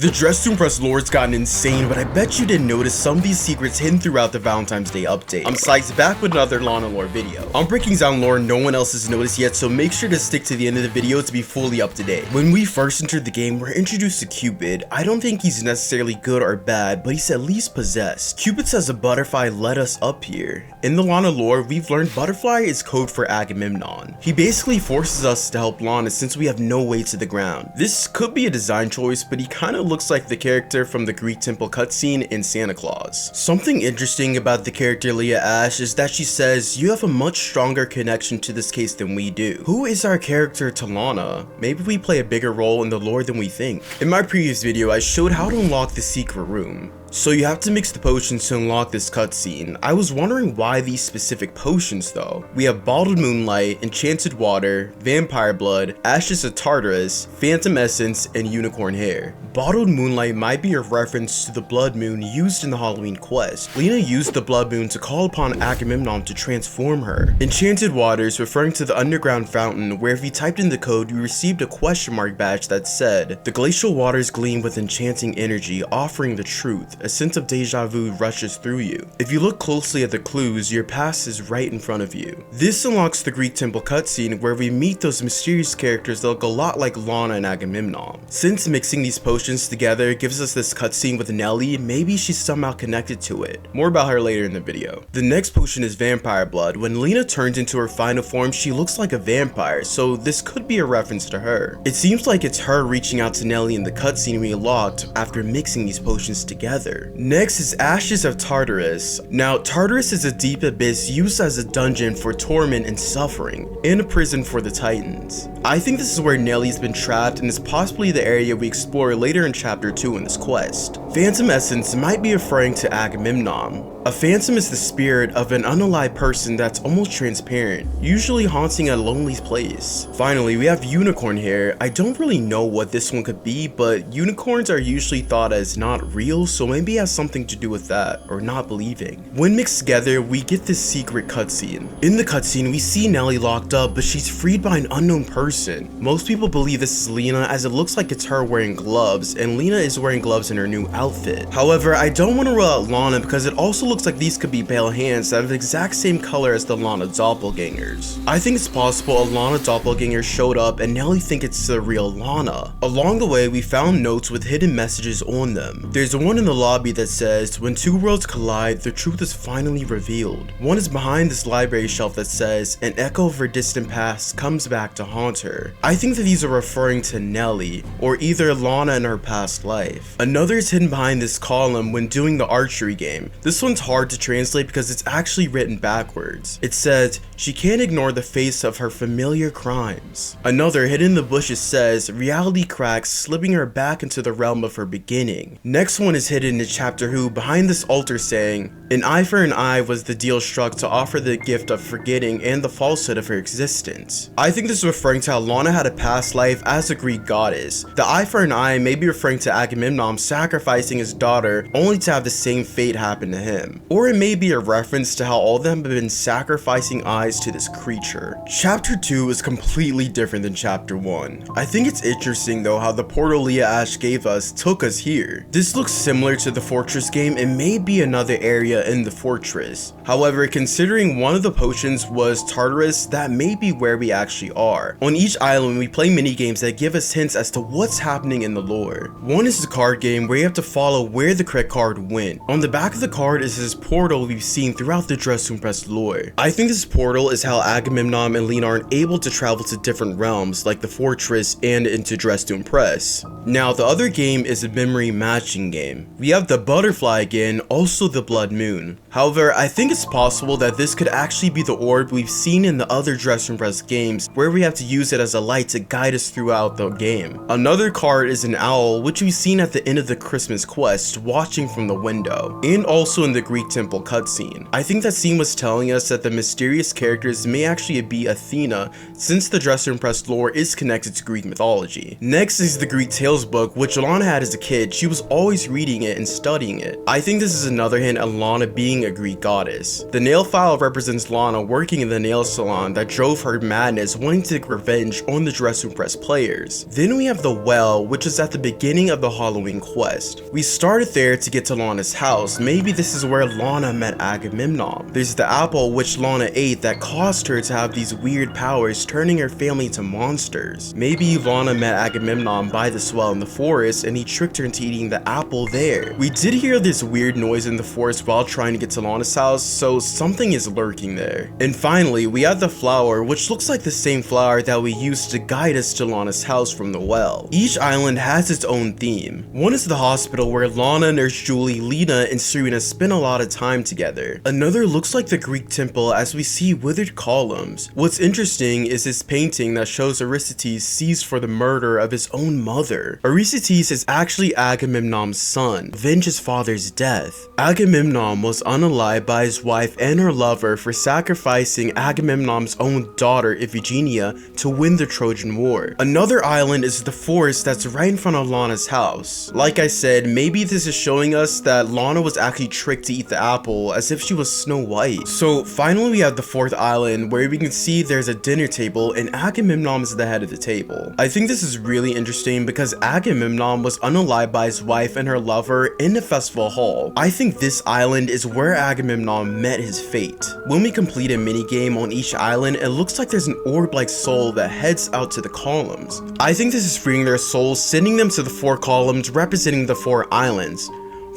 The dress to impress lore's gotten insane, but I bet you didn't notice some of these secrets hidden throughout the Valentine's Day update. I'm Sykes, back with another Lana lore video. I'm breaking down lore no one else has noticed yet, so make sure to stick to the end of the video to be fully up to date. When we first entered the game, we're introduced to Cupid. I don't think he's necessarily good or bad, but he's at least possessed. Cupid says a butterfly led us up here. In the Lana lore, we've learned butterfly is code for Agamemnon. He basically forces us to help Lana since we have no way to the ground. This could be a design choice, but he kinda looks like the character from the Greek temple cutscene in Santa Claus. Something interesting about the character Leah Ashe is that she says, "You have a much stronger connection to this case than we do." Who is our character to Lana? Maybe we play a bigger role in the lore than we think. In my previous video, I showed how to unlock the secret room. So you have to mix the potions to unlock this cutscene. I was wondering why these specific potions though. We have Bottled Moonlight, Enchanted Water, Vampire Blood, Ashes of Tartarus, Phantom Essence, and Unicorn Hair. Bottled Moonlight might be a reference to the blood moon used in the Halloween quest. Lena used the blood moon to call upon Agamemnon to transform her. Enchanted Water is referring to the underground fountain where if you typed in the code you received a question mark badge that said, "The glacial waters gleam with enchanting energy, offering the truth. A sense of deja vu rushes through you. If you look closely at the clues, your past is right in front of you." This unlocks the Greek temple cutscene where we meet those mysterious characters that look a lot like Lana and Agamemnon. Since mixing these potions together gives us this cutscene with Nelly, maybe she's somehow connected to it. More about her later in the video. The next potion is Vampire Blood. When Lena turns into her final form, she looks like a vampire, so this could be a reference to her. It seems like it's her reaching out to Nelly in the cutscene we unlocked after mixing these potions together. Next is Ashes of Tartarus. Now, Tartarus is a deep abyss used as a dungeon for torment and suffering, and a prison for the Titans. I think this is where Nelly's been trapped and is possibly the area we explore later in chapter 2 in this quest. Phantom Essence might be referring to Agamemnon. A phantom is the spirit of an unalive person that's almost transparent, usually haunting a lonely place. Finally, we have Unicorn Hair. I don't really know what this one could be, but unicorns are usually thought as not real, so maybe it has something to do with that, or not believing. When mixed together, we get this secret cutscene. In the cutscene, we see Nelly locked up, but she's freed by an unknown person. Most people believe this is Lena as it looks like it's her wearing gloves, and Lena is wearing gloves in her new outfit. However, I don't want to rule out Lana because it also looks like these could be pale hands that have the exact same color as the Lana doppelgangers. I think it's possible a Lana doppelganger showed up and Nelly think it's the real Lana. Along the way, we found notes with hidden messages on them. There's one in the lobby that says, "When two worlds collide, the truth is finally revealed." One is behind this library shelf that says, "An echo of her distant past comes back to haunt her." I think that these are referring to Nelly, or either Lana in her past life. Another is hidden behind this column when doing the archery game. This one's hard to translate because it's actually written backwards. It says, "She can't ignore the face of her familiar crimes." Another hidden in the bushes says, "Reality cracks, slipping her back into the realm of her beginning." Next one is hidden in chapter 2 behind this altar saying, "An eye for an eye was the deal struck to offer the gift of forgetting and the falsehood of her existence." I think this is referring to how Lana had a past life as a Greek goddess. The eye for an eye may be referring to Agamemnon sacrificing his daughter only to have the same fate happen to him. Or it may be a reference to how all of them have been sacrificing eyes to this creature. Chapter 2 is completely different than chapter 1. I think it's interesting though how the portal Leah Ashe gave us took us here. This looks similar to the fortress game and may be another area in the fortress. However, considering one of the potions was Tartarus, that may be where we actually are. On each island we play mini games that give us hints as to what's happening in the lore. One is the card game where you have to follow where the correct card went. On the back of the card is this portal we've seen throughout the Dress to Impress lore. I think this portal is how Agamemnon and Lena aren't able to travel to different realms like the fortress and into Dress to Impress. Now the other game is a memory matching game. We have the butterfly again, also the blood moon. However, I think it's possible that this could actually be the orb we've seen in the other Dress to Impress games where we have to use it as a light to guide us throughout the game. Another card is an owl which we've seen at the end of the Christmas quest watching from the window, and also in the Greek temple cutscene. I think that scene was telling us that the mysterious characters may actually be Athena, since the Dress to Impress lore is connected to Greek mythology. Next is the Greek Tales book, which Lana had as a kid. She was always reading it and studying it. I think this is another hint at Lana being a Greek goddess. The nail file represents Lana working in the nail salon that drove her madness, wanting to take revenge on the Dress to Impress players. Then we have the well, which is at the beginning of the Halloween quest. We started there to get to Lana's house. Maybe this is where Lana met Agamemnon. There's the apple which Lana ate that caused her to have these weird powers, turning her family to monsters. Maybe Lana met Agamemnon by this well in the forest and he tricked her into eating the apple there. We did hear this weird noise in the forest while trying to get to Lana's house, so something is lurking there. And finally, we have the flower, which looks like the same flower that we used to guide us to Lana's house from the well. Each island has its own theme. One is the hospital where Lana, Nurse Julie, Lena, and Serena spend a lot of time together. Another looks like the Greek temple as we see withered columns. What's interesting is this painting that shows Aristides seized for the murder of his own mother. Aristides is actually Agamemnon's son, avenge his father's death. Agamemnon was unalived by his wife and her lover for sacrificing Agamemnon's own daughter Iphigenia to win the Trojan War. Another island is the forest that's right in front of Lana's house. Like I said, maybe this is showing us that Lana was actually tricked to eat the apple as if she was Snow White. So finally we have the fourth island where we can see there's a dinner table and Agamemnon is the head of the table. I think this is really interesting because Agamemnon was unalived by his wife and her lover in the festival hall. I think this island is where Agamemnon met his fate. When we complete a mini game on each island, it looks like there's an orb-like soul that heads out to the columns. I think this is freeing their souls, sending them to the four columns representing the four islands.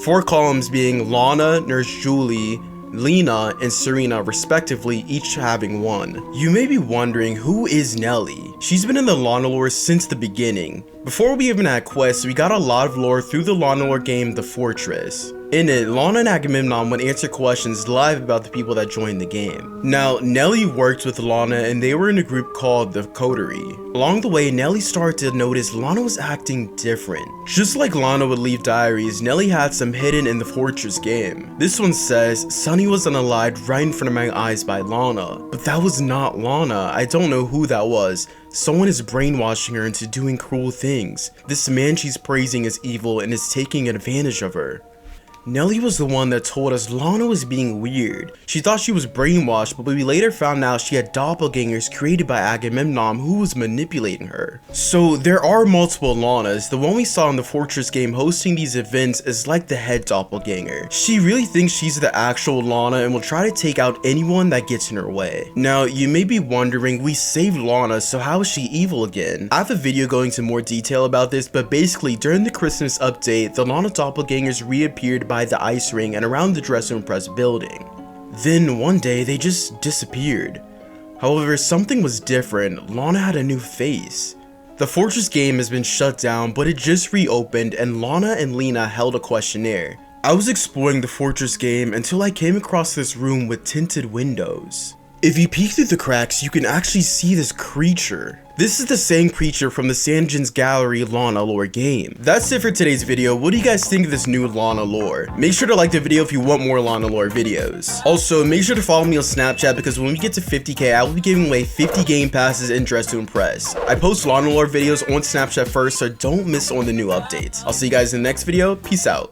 Four columns being Lana, Nurse Julie, Lena, and Serena respectively, each having one. You may be wondering, who is Nelly? She's been in the Lana lore since the beginning. Before we even had quests, we got a lot of lore through the Lana lore game, The Fortress. In it, Lana and Agamemnon would answer questions live about the people that joined the game. Now, Nelly worked with Lana and they were in a group called the Coterie. Along the way, Nelly started to notice Lana was acting different. Just like Lana would leave diaries, Nelly had some hidden in the Fortress game. This one says, Sunny was unalived right in front of my eyes by Lana. But that was not Lana. I don't know who that was. Someone is brainwashing her into doing cruel things. This man she's praising is evil and is taking advantage of her. Nelly was the one that told us Lana was being weird. She thought she was brainwashed, but we later found out she had doppelgangers created by Agamemnon who was manipulating her. So there are multiple Lanas. The one we saw in the Fortress game hosting these events is like the head doppelganger. She really thinks she's the actual Lana and will try to take out anyone that gets in her way. Now, you may be wondering, we saved Lana, so how is she evil again? I have a video going into more detail about this, but basically during the Christmas update, the Lana doppelgangers reappeared by the ice ring and around the Dress to Impress building. Then one day they just disappeared. However, something was different. Lana had a new face. The Fortress game has been shut down, but it just reopened and Lana and Lena held a questionnaire. I was exploring the Fortress game until I came across this room with tinted windows. If you peek through the cracks, you can actually see this creature. This is the same creature from the Sanjin's Gallery Lana lore game. That's it for today's video. What do you guys think of this new Lana lore? Make sure to like the video if you want more Lana lore videos. Also, make sure to follow me on Snapchat because when we get to 50k, I will be giving away 50 game passes in Dress to Impress. I post Lana lore videos on Snapchat first, so don't miss on the new updates. I'll see you guys in the next video. Peace out.